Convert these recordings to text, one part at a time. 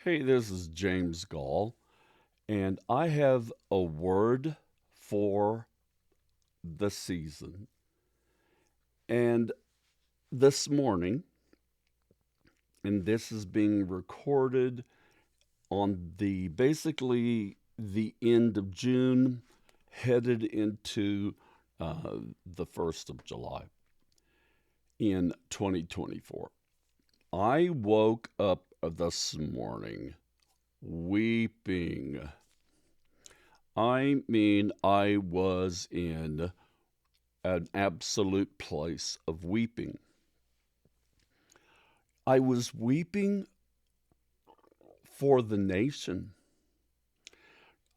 Hey, this is James Goll, and I have a word for the season. And this morning, and this is being recorded on the basically the end of June, headed into the 1st of July in 2024. I woke up this morning weeping. I was in an absolute place of weeping. I was weeping for the nation.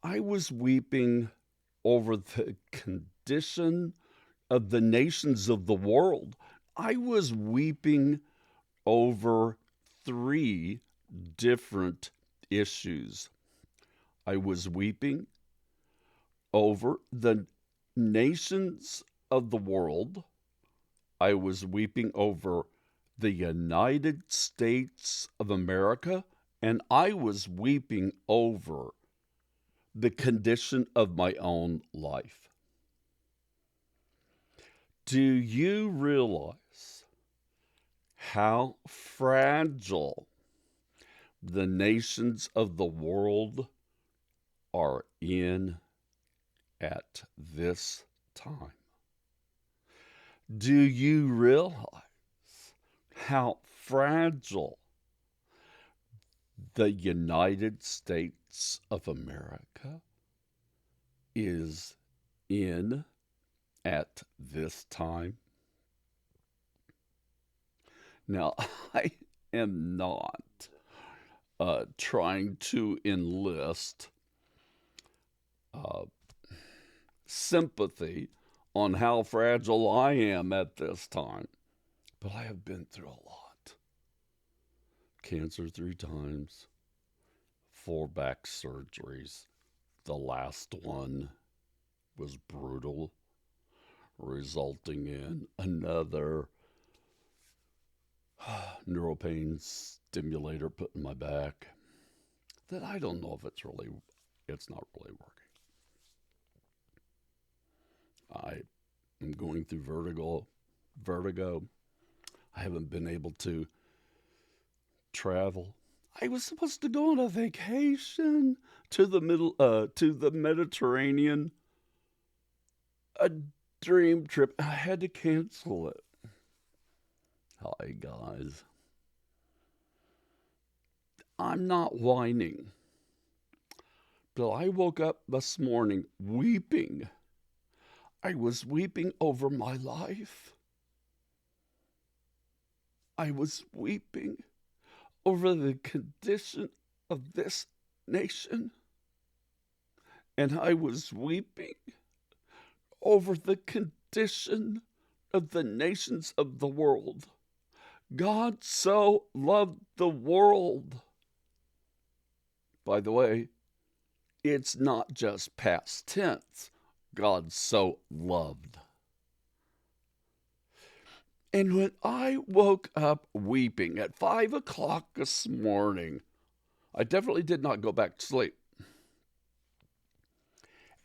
I was weeping over the condition of the nations of the world. I was weeping over three different issues. I was weeping over the nations of the world. I was weeping over the United States of America, and I was weeping over the condition of my own life. Do you realize how fragile the nations of the world are in at this time? Do you realize how fragile the United States of America is in at this time? Now, I am not trying to enlist uh, sympathy on how fragile I am at this time, but I have been through a lot. Cancer 3 times, 4 back surgeries. The last one was brutal, resulting in another neuropain stimulator put in my back that I don't know if it's not really working. I am going through vertigo. I haven't been able to travel. I was supposed to go on a vacation to the Mediterranean, a dream trip. I had to cancel it. Hi guys. I'm not whining, but I woke up this morning weeping. I was weeping over my life. I was weeping over the condition of this nation. And I was weeping over the condition of the nations of the world. God so loved the world. By the way, it's not just past tense. God so loved. And when I woke up weeping at 5 o'clock this morning, I definitely did not go back to sleep.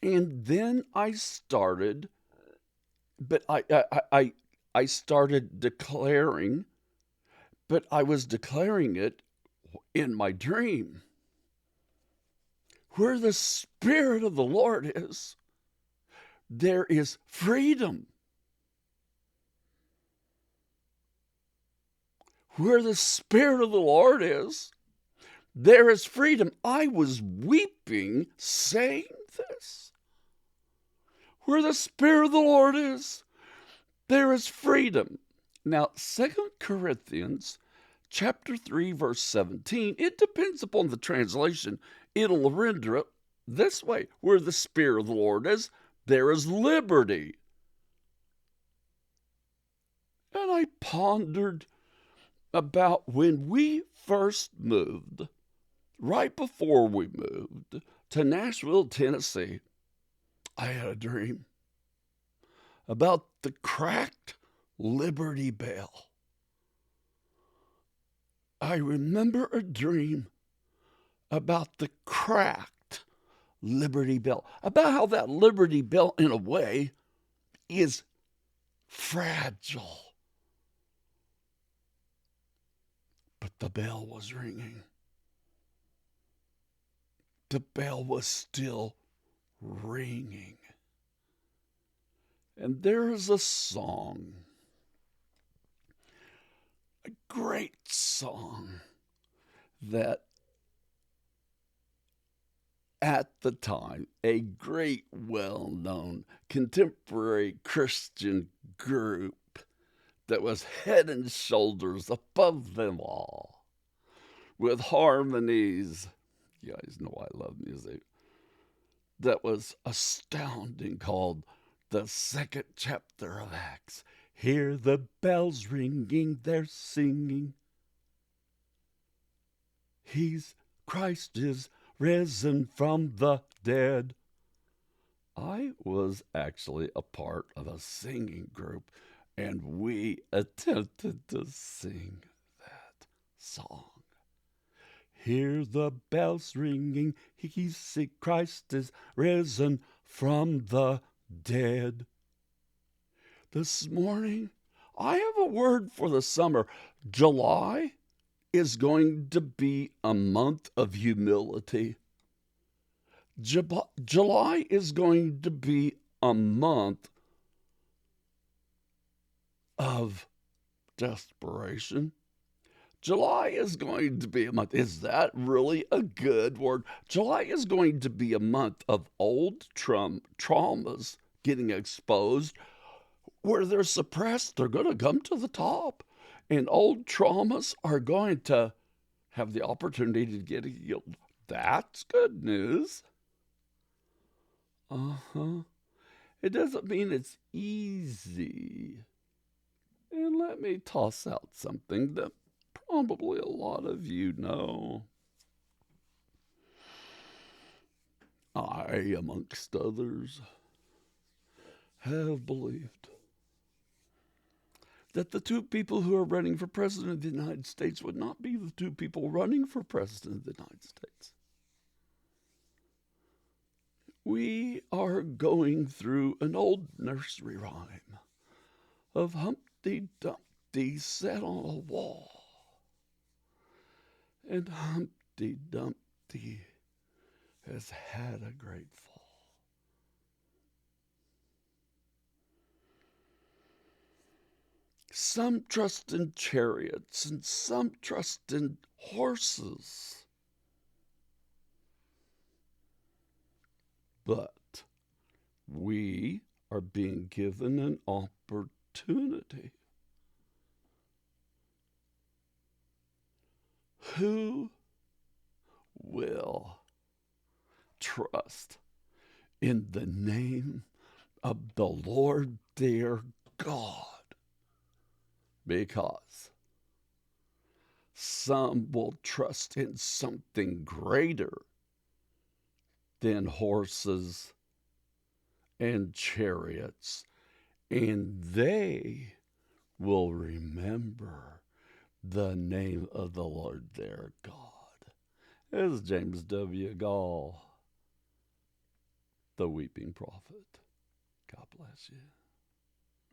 And then I started, but I started declaring, but I was declaring it in my dream. Where the Spirit of the Lord is, there is freedom. Where the Spirit of the Lord is, there is freedom. I was weeping saying this. Where the Spirit of the Lord is, there is freedom. Now, 2 Corinthians chapter 3, verse 17, it depends upon the translation. It'll render it this way. Where the Spirit of the Lord is, there is liberty. And I pondered about when we first moved, right before we moved to Nashville, Tennessee, I had a dream about the cracked Liberty Bell. I remember a dream about the cracked Liberty Bell, about how that Liberty Bell, in a way, is fragile. But the bell was ringing. The bell was still ringing. And there is a song, a great song, that at the time, a great, well-known contemporary Christian group that was head and shoulders above them all, with harmonies. You guys know I love music. That was astounding, called the second chapter of Acts. Hear the bells ringing, they're singing. Christ is risen from the dead. I was actually a part of a singing group, and we attempted to sing that song. Hear the bells ringing, Christ is risen from the dead. This morning, I have a word for the summer. July is going to be a month of humility. July is going to be a month of desperation. July is going to be a month. Is that really a good word? July is going to be a month of old traumas getting exposed. Where they're suppressed, they're going to come to the top. And old traumas are going to have the opportunity to get healed. That's good news. It doesn't mean it's easy. And let me toss out something that probably a lot of you know. I, amongst others, have believed that the two people who are running for president of the United States would not be the two people running for president of the United States. We are going through an old nursery rhyme of Humpty Dumpty sat on a wall, and Humpty Dumpty has had a great fall. Some trust in chariots and some trust in horses. But we are being given an opportunity. Who will trust in the name of the Lord their God? Because some will trust in something greater than horses and chariots, and they will remember the name of the Lord their God. This is James W. Goll, the Weeping Prophet. God bless you.